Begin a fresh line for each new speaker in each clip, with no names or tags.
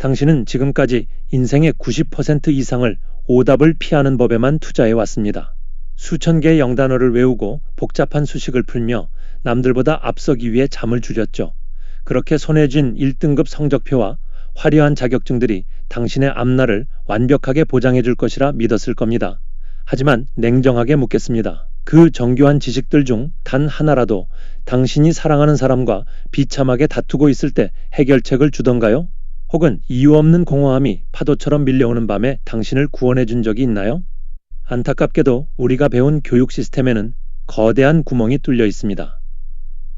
당신은 지금까지 인생의 90% 이상을 오답을 피하는 법에만 투자해 왔습니다. 수천 개의 영단어를 외우고 복잡한 수식을 풀며 남들보다 앞서기 위해 잠을 줄였죠. 그렇게 손에 쥔 1등급 성적표와 화려한 자격증들이 당신의 앞날을 완벽하게 보장해 줄 것이라 믿었을 겁니다. 하지만 냉정하게 묻겠습니다. 그 정교한 지식들 중 단 하나라도 당신이 사랑하는 사람과 비참하게 다투고 있을 때 해결책을 주던가요? 혹은 이유 없는 공허함이 파도처럼 밀려오는 밤에 당신을 구원해 준 적이 있나요? 안타깝게도 우리가 배운 교육 시스템에는 거대한 구멍이 뚫려 있습니다.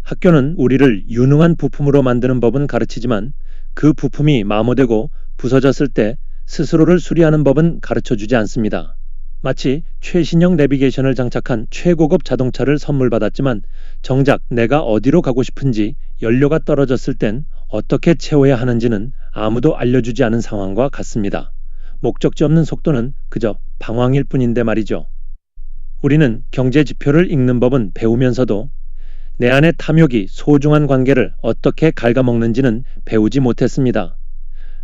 학교는 우리를 유능한 부품으로 만드는 법은 가르치지만 그 부품이 마모되고 부서졌을 때 스스로를 수리하는 법은 가르쳐주지 않습니다. 마치 최신형 내비게이션을 장착한 최고급 자동차를 선물 받았지만 정작 내가 어디로 가고 싶은지 연료가 떨어졌을 땐 어떻게 채워야 하는지는 아무도 알려주지 않은 상황과 같습니다. 목적지 없는 속도는 그저 방황일 뿐인데 말이죠. 우리는 경제 지표를 읽는 법은 배우면서도 내 안의 탐욕이 소중한 관계를 어떻게 갉아먹는지는 배우지 못했습니다.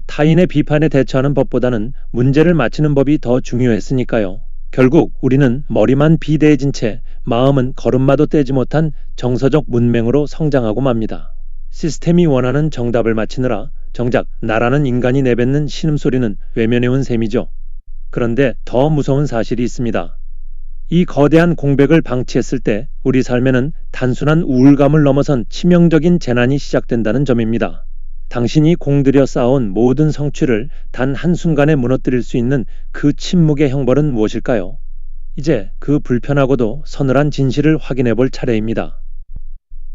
타인의 비판에 대처하는 법보다는 문제를 맞히는 법이 더 중요했으니까요. 결국 우리는 머리만 비대해진 채 마음은 걸음마도 떼지 못한 정서적 문맹으로 성장하고 맙니다. 시스템이 원하는 정답을 맞히느라 정작 나라는 인간이 내뱉는 신음소리는 외면해온 셈이죠. 그런데 더 무서운 사실이 있습니다. 이 거대한 공백을 방치했을 때 우리 삶에는 단순한 우울감을 넘어선 치명적인 재난이 시작된다는 점입니다. 당신이 공들여 쌓아온 모든 성취를 단 한순간에 무너뜨릴 수 있는 그 침묵의 형벌은 무엇일까요? 이제 그 불편하고도 서늘한 진실을 확인해 볼 차례입니다.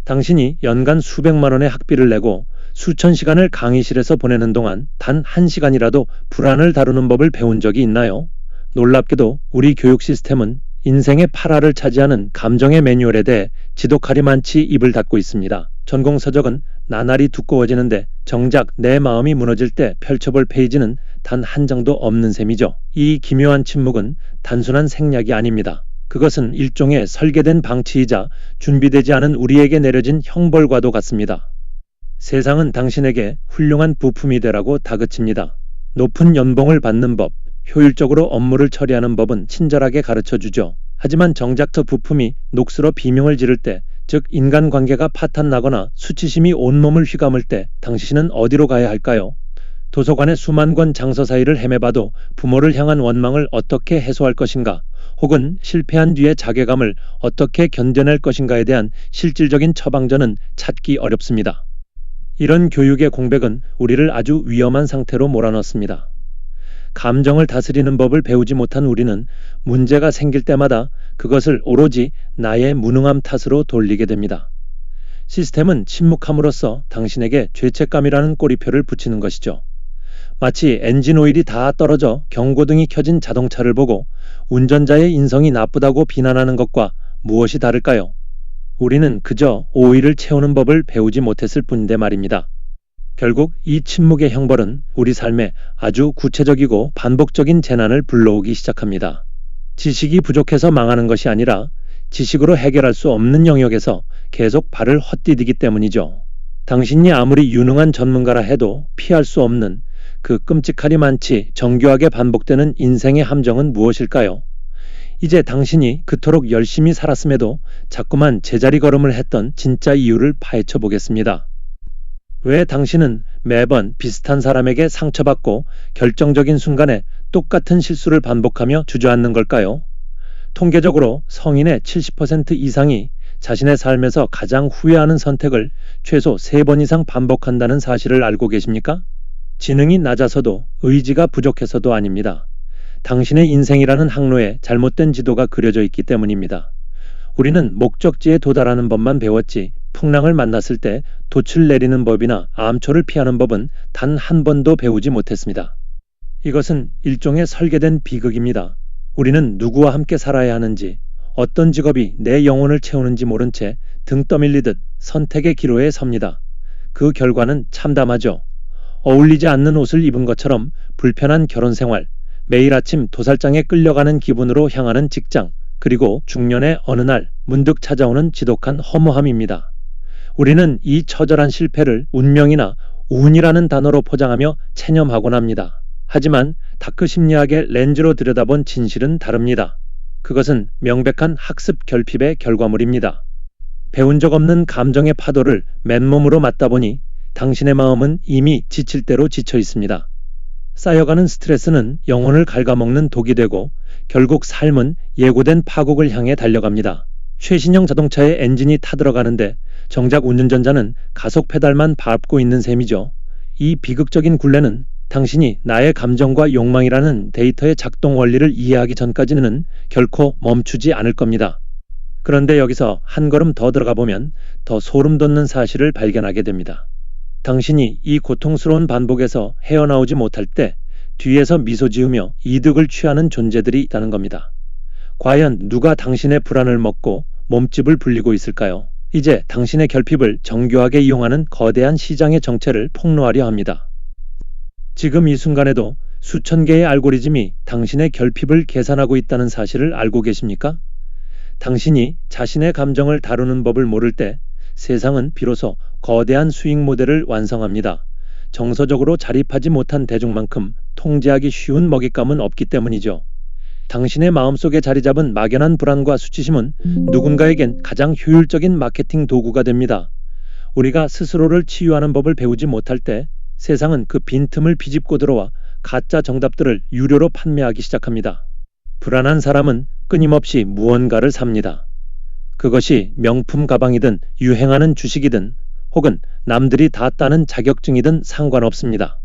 당신이 연간 수백만 원의 학비를 내고 수천 시간을 강의실에서 보내는 동안 단 1시간이라도 불안을 다루는 법을 배운 적이 있나요? 놀랍게도 우리 교육 시스템은 인생의 8화를 차지하는 감정의 매뉴얼에 대해 지독하리만치 입을 닫고 있습니다. 전공서적은 나날이 두꺼워지는데 정작 내 마음이 무너질 때 펼쳐볼 페이지는 단 한 장도 없는 셈이죠. 이 기묘한 침묵은 단순한 생략이 아닙니다. 그것은 일종의 설계된 방치이자 준비되지 않은 우리에게 내려진 형벌과도 같습니다. 세상은 당신에게 훌륭한 부품이 되라고 다그칩니다. 높은 연봉을 받는 법, 효율적으로 업무를 처리하는 법은 친절하게 가르쳐주죠. 하지만 정작 저 부품이 녹슬어 비명을 지를 때, 즉 인간관계가 파탄나거나 수치심이 온몸을 휘감을 때 당신은 어디로 가야 할까요? 도서관의 수만 권 장서 사이를 헤매봐도 부모를 향한 원망을 어떻게 해소할 것인가? 혹은 실패한 뒤의 자괴감을 어떻게 견뎌낼 것인가에 대한 실질적인 처방전은 찾기 어렵습니다. 이런 교육의 공백은 우리를 아주 위험한 상태로 몰아넣습니다. 감정을 다스리는 법을 배우지 못한 우리는 문제가 생길 때마다 그것을 오로지 나의 무능함 탓으로 돌리게 됩니다. 시스템은 침묵함으로써 당신에게 죄책감이라는 꼬리표를 붙이는 것이죠. 마치 엔진 오일이 다 떨어져 경고등이 켜진 자동차를 보고 운전자의 인성이 나쁘다고 비난하는 것과 무엇이 다를까요? 우리는 그저 오일을 채우는 법을 배우지 못했을 뿐인데 말입니다. 결국 이 침묵의 형벌은 우리 삶에 아주 구체적이고 반복적인 재난을 불러오기 시작합니다. 지식이 부족해서 망하는 것이 아니라 지식으로 해결할 수 없는 영역에서 계속 발을 헛디디기 때문이죠. 당신이 아무리 유능한 전문가라 해도 피할 수 없는 그 끔찍하리만치 정교하게 반복되는 인생의 함정은 무엇일까요? 이제 당신이 그토록 열심히 살았음에도 자꾸만 제자리 걸음을 했던 진짜 이유를 파헤쳐 보겠습니다. 왜 당신은 매번 비슷한 사람에게 상처받고 결정적인 순간에 똑같은 실수를 반복하며 주저앉는 걸까요? 통계적으로 성인의 70% 이상이 자신의 삶에서 가장 후회하는 선택을 최소 3번 이상 반복한다는 사실을 알고 계십니까? 지능이 낮아서도 의지가 부족해서도 아닙니다. 당신의 인생이라는 항로에 잘못된 지도가 그려져 있기 때문입니다. 우리는 목적지에 도달하는 법만 배웠지 풍랑을 만났을 때 돛을 내리는 법이나 암초를 피하는 법은 단 한 번도 배우지 못했습니다. 이것은 일종의 설계된 비극입니다. 우리는 누구와 함께 살아야 하는지, 어떤 직업이 내 영혼을 채우는지 모른 채 등 떠밀리듯 선택의 기로에 섭니다. 그 결과는 참담하죠. 어울리지 않는 옷을 입은 것처럼 불편한 결혼 생활, 매일 아침 도살장에 끌려가는 기분으로 향하는 직장, 그리고 중년의 어느 날 문득 찾아오는 지독한 허무함입니다. 우리는 이 처절한 실패를 운명이나 운이라는 단어로 포장하며 체념하곤 합니다. 하지만 다크 심리학의 렌즈로 들여다본 진실은 다릅니다. 그것은 명백한 학습 결핍의 결과물입니다. 배운 적 없는 감정의 파도를 맨몸으로 맞다 보니 당신의 마음은 이미 지칠 대로 지쳐 있습니다. 쌓여가는 스트레스는 영혼을 갉아먹는 독이 되고 결국 삶은 예고된 파국을 향해 달려갑니다. 최신형 자동차의 엔진이 타들어가는데 정작 운전자는 가속 페달만 밟고 있는 셈이죠. 이 비극적인 굴레는 당신이 나의 감정과 욕망이라는 데이터의 작동 원리를 이해하기 전까지는 결코 멈추지 않을 겁니다. 그런데 여기서 한 걸음 더 들어가 보면 더 소름 돋는 사실을 발견하게 됩니다. 당신이 이 고통스러운 반복에서 헤어나오지 못할 때 뒤에서 미소 지으며 이득을 취하는 존재들이 있다는 겁니다. 과연 누가 당신의 불안을 먹고 몸집을 불리고 있을까요? 이제 당신의 결핍을 정교하게 이용하는 거대한 시장의 정체를 폭로하려 합니다. 지금 이 순간에도 수천 개의 알고리즘이 당신의 결핍을 계산하고 있다는 사실을 알고 계십니까? 당신이 자신의 감정을 다루는 법을 모를 때 세상은 비로소 거대한 수익 모델을 완성합니다. 정서적으로 자립하지 못한 대중만큼 통제하기 쉬운 먹잇감은 없기 때문이죠. 당신의 마음속에 자리 잡은 막연한 불안과 수치심은 누군가에겐 가장 효율적인 마케팅 도구가 됩니다. 우리가 스스로를 치유하는 법을 배우지 못할 때 세상은 그 빈틈을 비집고 들어와 가짜 정답들을 유료로 판매하기 시작합니다. 불안한 사람은 끊임없이 무언가를 삽니다. 그것이 명품 가방이든 유행하는 주식이든 혹은 남들이 다 따는 자격증이든 상관없습니다.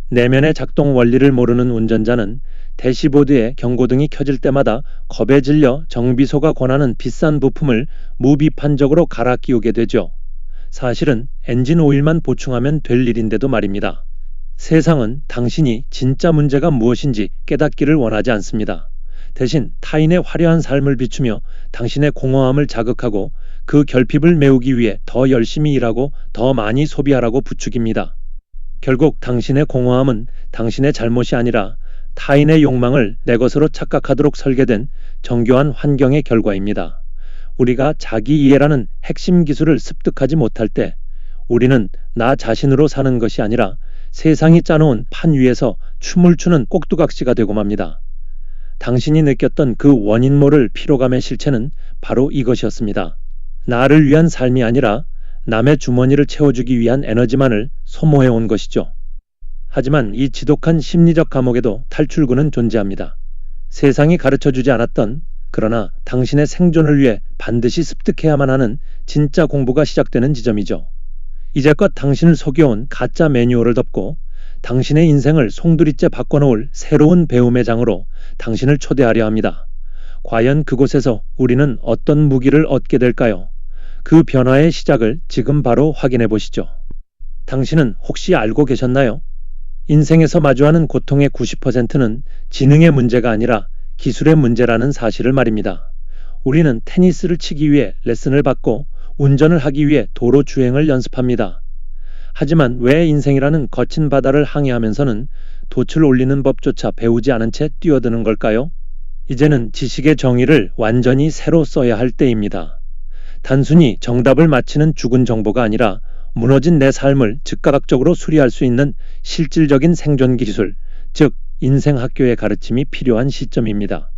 내면의 작동 원리를 모르는 운전자는 대시보드에 경고등이 켜질 때마다 겁에 질려 정비소가 권하는 비싼 부품을 무비판적으로 갈아 끼우게 되죠. 사실은 엔진 오일만 보충하면 될 일인데도 말입니다. 세상은 당신이 진짜 문제가 무엇인지 깨닫기를 원하지 않습니다. 대신 타인의 화려한 삶을 비추며 당신의 공허함을 자극하고 그 결핍을 메우기 위해 더 열심히 일하고 더 많이 소비하라고 부추깁니다. 결국 당신의 공허함은 당신의 잘못이 아니라 타인의 욕망을 내 것으로 착각하도록 설계된 정교한 환경의 결과입니다. 우리가 자기 이해라는 핵심 기술을 습득하지 못할 때 우리는 나 자신으로 사는 것이 아니라 세상이 짜놓은 판 위에서 춤을 추는 꼭두각시가 되고 맙니다. 당신이 느꼈던 그 원인 모를 피로감의 실체는 바로 이것이었습니다. 나를 위한 삶이 아니라 남의 주머니를 채워주기 위한 에너지만을 소모해온 것이죠. 하지만 이 지독한 심리적 감옥에도 탈출구는 존재합니다. 세상이 가르쳐주지 않았던 그러나 당신의 생존을 위해 반드시 습득해야만 하는 진짜 공부가 시작되는 지점이죠. 이제껏 당신을 속여온 가짜 매뉴얼을 덮고 당신의 인생을 송두리째 바꿔놓을 새로운 배움의 장으로 당신을 초대하려 합니다. 과연 그곳에서 우리는 어떤 무기를 얻게 될까요? 그 변화의 시작을 지금 바로 확인해 보시죠. 당신은 혹시 알고 계셨나요? 인생에서 마주하는 고통의 90%는 지능의 문제가 아니라 기술의 문제라는 사실을 말입니다. 우리는 테니스를 치기 위해 레슨을 받고 운전을 하기 위해 도로 주행을 연습합니다. 하지만 왜 인생이라는 거친 바다를 항해하면서는 돛을 올리는 법조차 배우지 않은 채 뛰어드는 걸까요? 이제는 지식의 정의를 완전히 새로 써야 할 때입니다. 단순히 정답을 맞히는 죽은 정보가 아니라 무너진 내 삶을 즉각적으로 수리할 수 있는 실질적인 생존 기술, 즉 인생학교의 가르침이 필요한 시점입니다.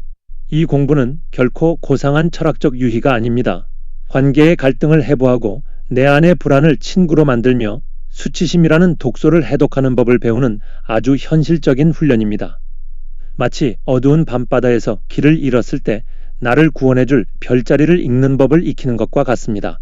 이 공부는 결코 고상한 철학적 유희가 아닙니다. 관계의 갈등을 해부하고 내 안의 불안을 친구로 만들며 수치심이라는 독소를 해독하는 법을 배우는 아주 현실적인 훈련입니다. 마치 어두운 밤바다에서 길을 잃었을 때 나를 구원해줄 별자리를 읽는 법을 익히는 것과 같습니다.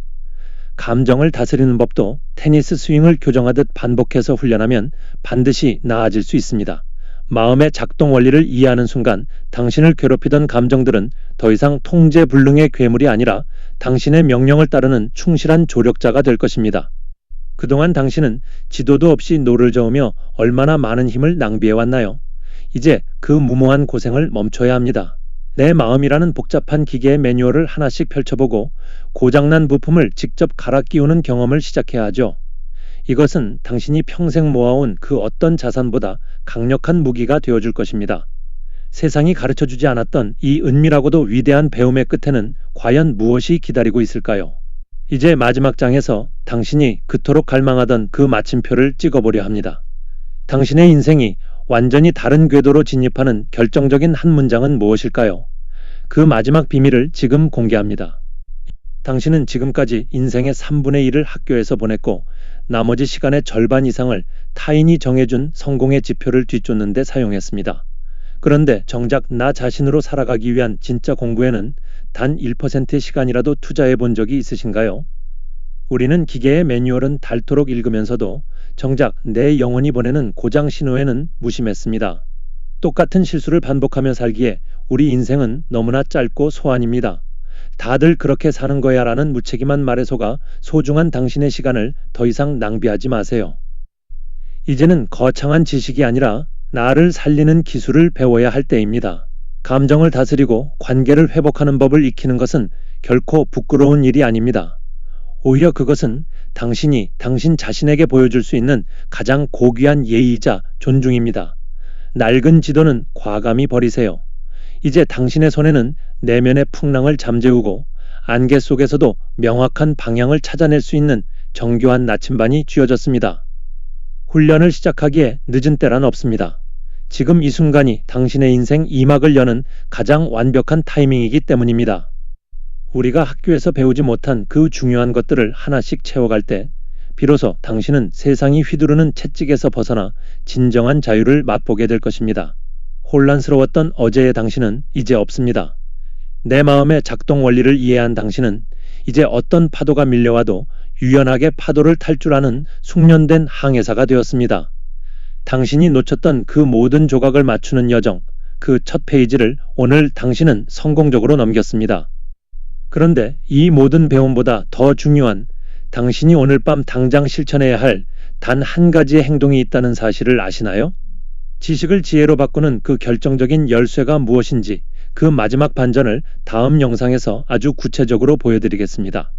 감정을 다스리는 법도 테니스 스윙을 교정하듯 반복해서 훈련하면 반드시 나아질 수 있습니다. 마음의 작동 원리를 이해하는 순간 당신을 괴롭히던 감정들은 더 이상 통제불능의 괴물이 아니라 당신의 명령을 따르는 충실한 조력자가 될 것입니다. 그동안 당신은 지도도 없이 노를 저으며 얼마나 많은 힘을 낭비해왔나요? 이제 그 무모한 고생을 멈춰야 합니다. 내 마음이라는 복잡한 기계의 매뉴얼을 하나씩 펼쳐보고 고장난 부품을 직접 갈아 끼우는 경험을 시작해야 하죠. 이것은 당신이 평생 모아온 그 어떤 자산보다 강력한 무기가 되어줄 것입니다. 세상이 가르쳐주지 않았던 이 은밀하고도 위대한 배움의 끝에는 과연 무엇이 기다리고 있을까요? 이제 마지막 장에서 당신이 그토록 갈망하던 그 마침표를 찍어보려 합니다. 당신의 인생이 완전히 다른 궤도로 진입하는 결정적인 한 문장은 무엇일까요? 그 마지막 비밀을 지금 공개합니다. 당신은 지금까지 인생의 3분의 1을 학교에서 보냈고 나머지 시간의 절반 이상을 타인이 정해준 성공의 지표를 뒤쫓는 데 사용했습니다. 그런데 정작 나 자신으로 살아가기 위한 진짜 공부에는 단 1%의 시간이라도 투자해 본 적이 있으신가요? 우리는 기계의 매뉴얼은 닳도록 읽으면서도 정작 내 영혼이 보내는 고장 신호에는 무심했습니다. 똑같은 실수를 반복하며 살기에 우리 인생은 너무나 짧고 소환입니다. 다들 그렇게 사는 거야 라는 무책임한 말에 속아 소중한 당신의 시간을 더 이상 낭비하지 마세요. 이제는 거창한 지식이 아니라 나를 살리는 기술을 배워야 할 때입니다. 감정을 다스리고 관계를 회복하는 법을 익히는 것은 결코 부끄러운 일이 아닙니다. 오히려 그것은 당신이 당신 자신에게 보여줄 수 있는 가장 고귀한 예의이자 존중입니다. 낡은 지도는 과감히 버리세요. 이제 당신의 손에는 내면의 풍랑을 잠재우고 안개 속에서도 명확한 방향을 찾아낼 수 있는 정교한 나침반이 쥐어졌습니다. 훈련을 시작하기에 늦은 때란 없습니다. 지금 이 순간이 당신의 인생 2막을 여는 가장 완벽한 타이밍이기 때문입니다. 우리가 학교에서 배우지 못한 그 중요한 것들을 하나씩 채워갈 때 비로소 당신은 세상이 휘두르는 채찍에서 벗어나 진정한 자유를 맛보게 될 것입니다. 혼란스러웠던 어제의 당신은 이제 없습니다. 내 마음의 작동 원리를 이해한 당신은 이제 어떤 파도가 밀려와도 유연하게 파도를 탈 줄 아는 숙련된 항해사가 되었습니다. 당신이 놓쳤던 그 모든 조각을 맞추는 여정, 그 첫 페이지를 오늘 당신은 성공적으로 넘겼습니다. 그런데 이 모든 배움보다 더 중요한 당신이 오늘 밤 당장 실천해야 할 단 한 가지의 행동이 있다는 사실을 아시나요? 지식을 지혜로 바꾸는 그 결정적인 열쇠가 무엇인지 그 마지막 반전을 다음 영상에서 아주 구체적으로 보여드리겠습니다.